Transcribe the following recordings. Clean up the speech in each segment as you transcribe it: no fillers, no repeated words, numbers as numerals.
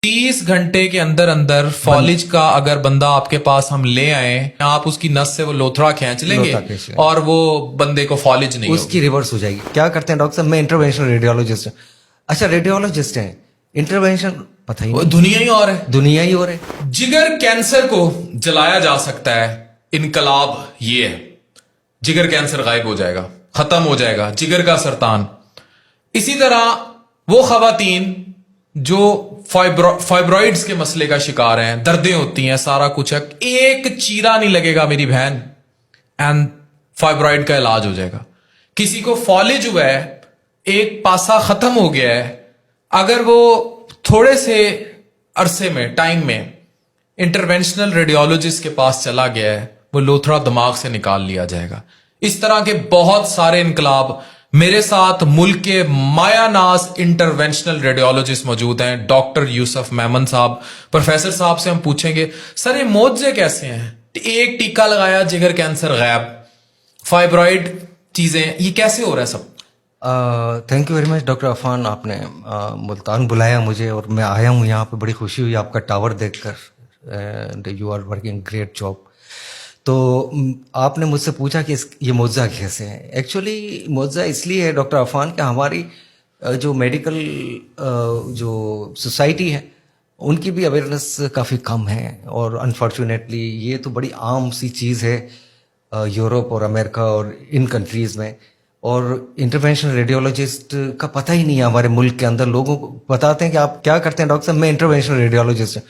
30 घंटे के अंदर अंदर फॉलिज का अगर बंदा आपके पास हम ले आए, आप उसकी नस से वो लोथड़ा खींच लेंगे और वो बंदे को फॉलिज नहीं उसकी रिवर्स हो जाएगी। क्या करते हैं डॉक्टर साहब? मैं इंटरवेंशनल रेडियोलॉजिस्ट हूँ। अच्छा, रेडियोलॉजिस्ट हैं, इंटरवेंशन पता ही नहीं, दुनिया ही और है, दुनिया ही और है। जिगर कैंसर को जलाया जा सकता है, इनकलाब ये है। जिगर कैंसर गायब हो जाएगा, खत्म हो जाएगा जिगर का सरतान। इसी तरह वो खवातीन जो फाइब्रॉइड्स के मसले का शिकार हैं, दर्दें होती हैं, सारा कुछ है, एक चीरा नहीं लगेगा मेरी बहन एंड फाइब्रॉइड का इलाज हो जाएगा। किसी को फॉलिज हुआ है, एक पासा खत्म हो गया है, अगर वो थोड़े से अरसे में, टाइम में इंटरवेंशनल रेडियोलॉजिस्ट के पास चला गया है, वो लोथड़ा दिमाग से निकाल लिया जाएगा। इस तरह के बहुत सारे इनकलाब। मेरे साथ मुल्क के मायानाज इंटरवेंशनल रेडियोलॉजिस्ट मौजूद हैं, डॉक्टर यूसुफ मेमन साहब। प्रोफेसर साहब से हम पूछेंगे, सर ये मौजे कैसे हैं? एक टीका लगाया, जिगर कैंसर गायब, फाइब्रॉइड चीजें, ये कैसे हो रहा है सब? Thank you very much doctor Afan, आपने मुल्तान बुलाया मुझे और मैं आया हूँ यहाँ पे। बड़ी खुशी हुई आपका टावर देखकर, and you are working great job. तो आपने मुझसे पूछा कि ये मुआवजा कैसे है। एक्चुअली मुआवजा इसलिए है डॉक्टर अफान कि हमारी जो मेडिकल जो सोसाइटी है उनकी भी अवेयरनेस काफ़ी कम है, और अनफॉर्चुनेटली ये तो बड़ी आम सी चीज़ है यूरोप और अमेरिका और इन कंट्रीज़ में। और इंटरवेंशनल रेडियोलॉजिस्ट का पता ही नहीं है हमारे मुल्क के अंदर। लोगों को बताते हैं कि आप क्या करते हैं डॉक्टर साहब? मैं इंटरवेंशनल रेडियोलॉजिस्ट हूँ।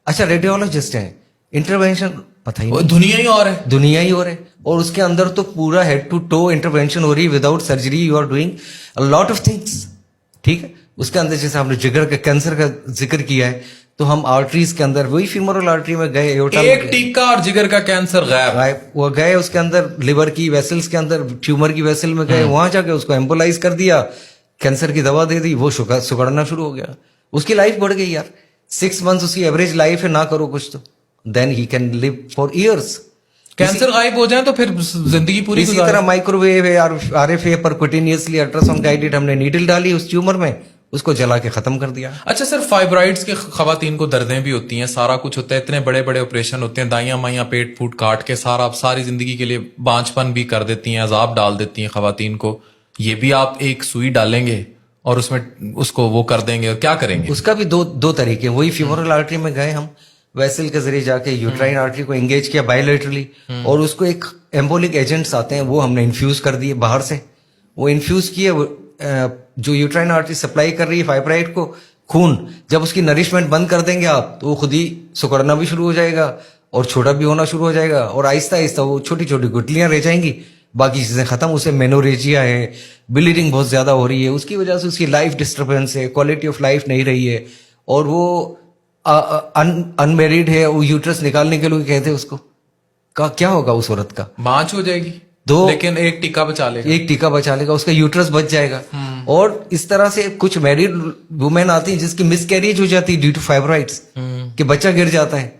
अच्छा, रेडियोलॉजिस्ट हैं, इंटरवेंशन पता ही नहीं, दुनिया ही और है, दुनिया ही और है। और उसके अंदर तो पूरा हेड टू टो इंटरवेंशन हो रही है, without surgery you are doing a lot of things. ठीक है, उसके अंदर जैसे हमने जिगर के कैंसर का जिक्र किया है, तो हम आर्टरीज के अंदर वही फीमोरल आर्टरी में गए, एक टीका और जिगर का कैंसर गायब। वो गए, उसके अंदर लिवर की वेसल्स के अंदर ट्यूमर की वेसल में गए, वहां जाके उसको एम्बोलाइज कर दिया, कैंसर की दवा दे दी, वो सुगड़ना शुरू हो गया, उसकी लाइफ बढ़ गई यार। 6 मंथ्स उसकी एवरेज लाइफ है, ना करो कुछ तो then he can live for years. Cancer गायब हो जाए तो फिर जिंदगी पूरी। इसी तरह माइक्रोवेव है, RFA पर क्विटेनियसली अल्ट्रासाउंड गाइडेड हमने नीडल डाली उस ट्यूमर में, उसको जला के खत्म कर दिया। अच्छा सर, फाइब्रॉइड्स के खवातीन को दर्दें भी होती हैं, सारा कुछ होता है, इतने बड़े बड़े ऑपरेशन होते हैं, दाइयां माइयां पेट फूट काट के सारी जिंदगी के लिए बांझपन भी कर देती हैं, अजाब डाल देती हैं खवातीन को। ये भी आप एक सुई डालेंगे और उसमें उसको वो कर देंगे, और क्या करेंगे? उसका भी दो तरीके। वही फीमोरल आर्टरी में गए हम, वेसल के जरिए जाके यूट्राइन आर्टरी को एंगेज किया बायोलेटरली, और उसको एक एम्बोलिक एजेंट्स आते हैं वो हमने इन्फ्यूज कर दिए बाहर से। वो इन्फ्यूज किए, जो यूट्राइन आर्टरी सप्लाई कर रही है फाइब्राइड को खून, जब उसकी नरिशमेंट बंद कर देंगे आप, तो वो खुद ही सुकड़ना भी शुरू हो जाएगा और छोटा भी होना शुरू हो जाएगा, और आहिस्ता आहिस्ता वो छोटी छोटी गुटलियां रह जाएंगी, बाकी चीजें खत्म। उसे मेनोरेजिया है, ब्लीडिंग बहुत ज्यादा हो रही है, उसकी वजह से उसकी लाइफ डिस्टर्बेंस है, क्वालिटी ऑफ लाइफ नहीं रही है, और वो अनमेरिड है। वो यूट्रस निकालने के लोग कहते हैं उसको क्या होगा उस औरत का? बांझ हो जाएगी, लेकिन एक टीका बचा लेगा, एक टीका बचा लेगा, उसका यूट्रस बच जाएगा। और इस तरह से कुछ मैरिड वुमेन आती है जिसकी मिसकैरेज हो जाती है ड्यू टू फाइब्रॉइड्स, कि बच्चा गिर जाता है,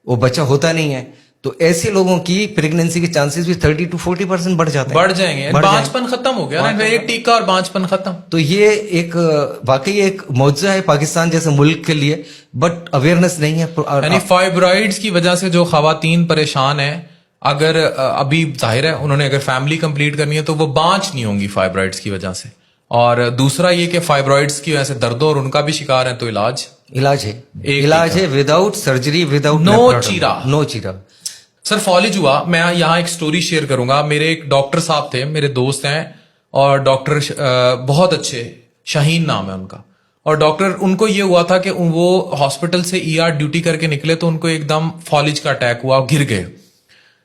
वो बच्चा होता नहीं है। तो ऐसे लोगों की प्रेगनेंसी के चांसेस भी 30 to 40% बढ़ जाते हैं, बढ़ जाएंगे। बांझपन खत्म हो गया ना, एक टीका और बांझपन खत्म। तो ये एक वाकई एक मौजूदा है पाकिस्तान जैसे मुल्क के लिए, बट अवेयरनेस नहीं है। यानी फाइब्रॉइड्स की वजह से जो खवातीन परेशान है, अगर अभी जाहिर है उन्होंने अगर फैमिली कंप्लीट करनी है तो वो बांझ नहीं होंगी फाइब्रॉइड्स की वजह से। और दूसरा ये कि फाइब्रॉइड्स की वजह से दर्दों और उनका भी शिकार है, तो इलाज है विदाउट सर्जरी, विदाउट नो चीरा। सर फॉलिज हुआ, मैं यहाँ एक स्टोरी शेयर करूंगा। मेरे एक डॉक्टर साहब थे, मेरे दोस्त हैं, और डॉक्टर बहुत अच्छे, शाहीन नाम है उनका। और डॉक्टर, उनको ये हुआ था कि वो हॉस्पिटल से ER ड्यूटी करके निकले तो उनको एकदम फॉलिज का अटैक हुआ, गिर गए।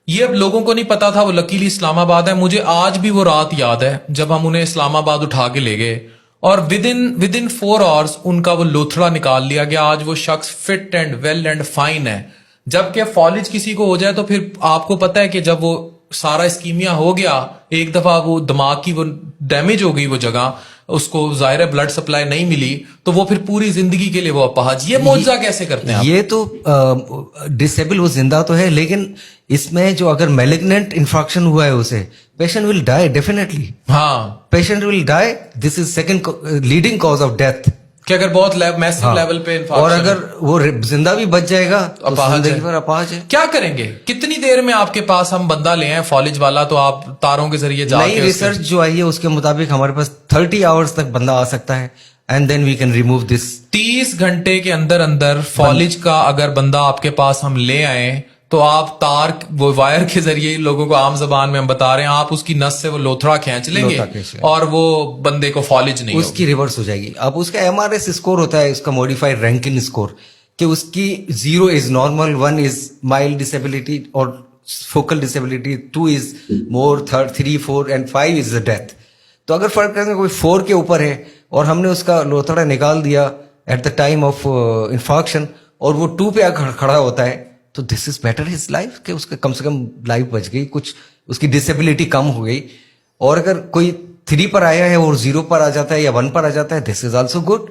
ये अब लोगों को नहीं पता था, वो लकीली इस्लामाबाद है। मुझे आज भी वो रात याद है जब हम उन्हें इस्लामाबाद उठा के ले गए, और विद इन 4 आवर्स उनका वो लोथड़ा निकाल लिया गया। आज वो शख्स fit and well and fine है। जबकि फॉलिज किसी को हो जाए तो फिर आपको पता है कि जब वो सारा इस्कीमिया हो गया, एक दफा वो दिमाग की वो डैमेज हो गई वो जगह, उसको जाहिर है ब्लड सप्लाई नहीं मिली, तो वो फिर पूरी जिंदगी के लिए वो अपाहज। ये मौजूदा कैसे करते हैं आप? ये तो डिसेबल, वो जिंदा तो है, लेकिन इसमें जो अगर मैलिग्नेंट इन्फेक्शन हुआ है उसे, पेशेंट विल डाई डेफिनेटली। हाँ, patient will die, this is second leading cause of death. कि अगर बहुत मैसिव लेवल पे और इंफॉर्मेशन अगर वो जिंदा भी बच जाएगा तो अपाहज जिंदगी है। भर अपाहज है। क्या करेंगे? कितनी देर में आपके पास हम बंदा ले आए फॉलिज वाला, तो आप तारों के जरिए नई जाके रिसर्च जो आई है उसके मुताबिक हमारे पास 30 आवर्स तक बंदा आ सकता है and then we can remove this. 30 घंटे के अंदर अंदर फॉलिज का अगर बंदा आपके पास हम ले आए, तो आप तार वो वायर के जरिए, लोगों को आम जबान में हम बता रहे हैं, आप उसकी नस से वो लोथड़ा खींच लेंगे लोथड़ा खींच लेंगे। और वो बंदे को फॉलिज नहीं होगी। उसकी रिवर्स हो जाएगी। अब उसका एमआरएस स्कोर होता है, उसका मॉडिफाइड रैंकिन स्कोर, कि उसकी 0 is normal, 1 is mild disability और focal disability, 2 is more, 3, 4 and 5 is the death. तो अगर फर्क करेंगे कोई 4 के ऊपर है और हमने उसका लोथड़ा निकाल दिया at the time of infarction और वो 2 पे आकर खड़ा होता है, तो this is better his life, कि उसका कम से कम लाइफ बच गई, कुछ उसकी डिसेबिलिटी कम हो गई। और अगर कोई 3 पर आया है और 0 पर आ जाता है या 1 पर आ जाता है, दिस इज ऑल्सो गुड।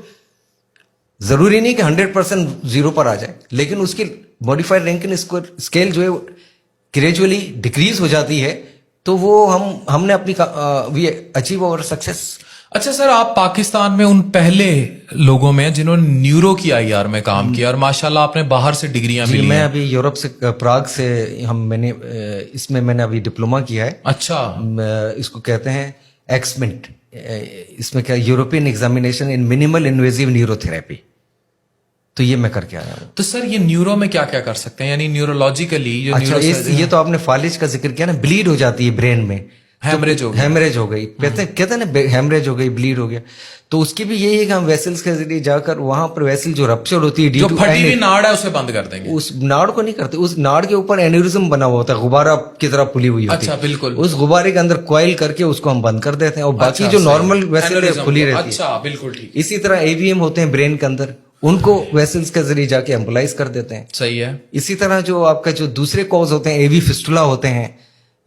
जरूरी नहीं कि 100% 0 पर आ जाए, लेकिन उसकी मॉडिफाइड रैंकिन स्केल जो है ग्रेजुअली डिक्रीज हो जाती है, तो वो हमने अपनी वी अचीव अवर सक्सेस। अच्छा सर, आप पाकिस्तान में उन पहले लोगों में जिन्होंने न्यूरो की आईआर में काम किया, और माशाल्लाह आपने बाहर से डिग्रियां जी, मिली मैं हैं। अभी यूरोप से, प्राग से, इसमें मैंने अभी डिप्लोमा किया है। अच्छा, इसको कहते हैं एक्समिंट। इसमें क्या, European examination in minimal invasive neurotherapy, तो ये मैं करके आया हूँ। तो सर ये न्यूरो में क्या क्या कर सकते हैं, यानी न्यूरोलॉजिकली जो अच्छा, ये तो आपने फालिज का जिक्र किया ना, ब्लीड हो जाती है ब्रेन में, हेमरेज हो गई। हेमरेज हो गई, कहते हैं ना हेमरेज हो गई, ब्लीड हो गया, तो उसकी भी यही है कि हम वेसल्स के जरिए जाकर वहां पर वेसल जो रप्चर होती है, जो फटी हुई नाड़ है उसे बंद कर देंगे। उस नाड़ को नहीं करते, उस नाड़ के ऊपर एन्यूरिज्म बना हुआ होता है, गुब्बारा की तरह फुली हुई होती है। अच्छा, बिल्कुल। उस गुब्बारे के अंदर कॉइल करके उसको हम बंद कर देते हैं, और बाकी अच्छा, जो सही। नॉर्मल वेसल Aneurysm खुली को। रहती है। अच्छा, बिल्कुल ठीक। इसी तरह एवीएम होते हैं ब्रेन के अंदर, उनको वेसल्स के जरिए जाके एम्बोलाइज कर देते हैं। सही है। इसी तरह जो आपका जो दूसरे कॉज होते हैं, एवी फिस्टुला होते हैं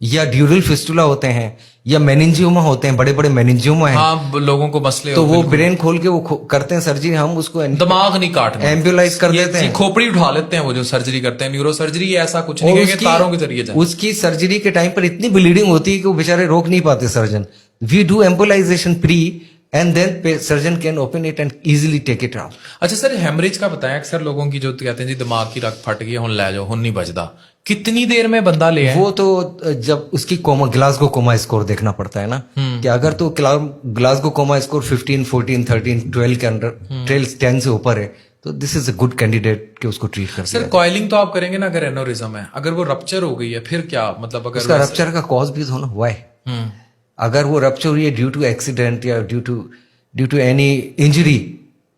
या ड्यूरल फिस्टुला होते हैं या मेनिंजियोमा होते हैं, बड़े बड़े मेनिंजियोमा हैं, हाँ, लोगों को मसले तो हो, वो बिल्कुल। ब्रेन खोल के वो करते हैं सर्जरी, हम उसको दिमाग नहीं काटना, एम्बुलाइज कर देते हैं। खोपड़ी उठा लेते हैं वो जो सर्जरी करते हैं, न्यूरो सर्जरी, ऐसा कुछ नहीं और है कि तारों के जरिए जाए। उसकी सर्जरी के टाइम पर इतनी ब्लीडिंग होती है कि वो बेचारे रोक नहीं पाते surgeon. We do embolization pre and then surgeon can open it and easily take it out. अच्छा सर, हेमरेज का बताएं। अक्सर लोगों की जो कहते हैं जी दिमाग की रग फट गई, हुन ले जाओ, हुन नहीं बचदा, कितनी देर में बंदा ले आए? वो तो जब उसकी ग्लासगो कोमा स्कोर देखना पड़ता है ना, कि अगर तो ग्लासगो कोमा स्कोर 15, 14, 13, 12 के अंदर, 10 से ऊपर है, तो this is a good candidate कि उसको ट्रीट कर सर कॉइलिंग तो आप करेंगे ना, अगर एनोरिज्म है, अगर वो रप्चर हो गई है फिर क्या, मतलब अगर उसका रप्चर का कॉज भी होना हुआ है। अगर वो रप्चर हुई है ड्यू टू एक्सीडेंट या ड्यू टू एनी इंजरी,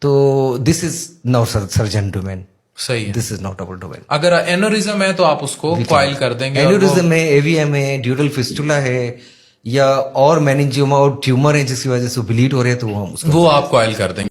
तो this is now surgeon domain, सही है। This is not our domain. अगर एनोरिज्म है तो आप उसको कॉइल कर देंगे। एन्यूरिज्म है, एवीएम है, ड्यूरल फिस्टुला है, या और मेनिंजियोमा और ट्यूमर है जिसकी वजह से ब्लीड हो रहे हैं, तो वो हम उसको वो आप कॉइल कर देंगे।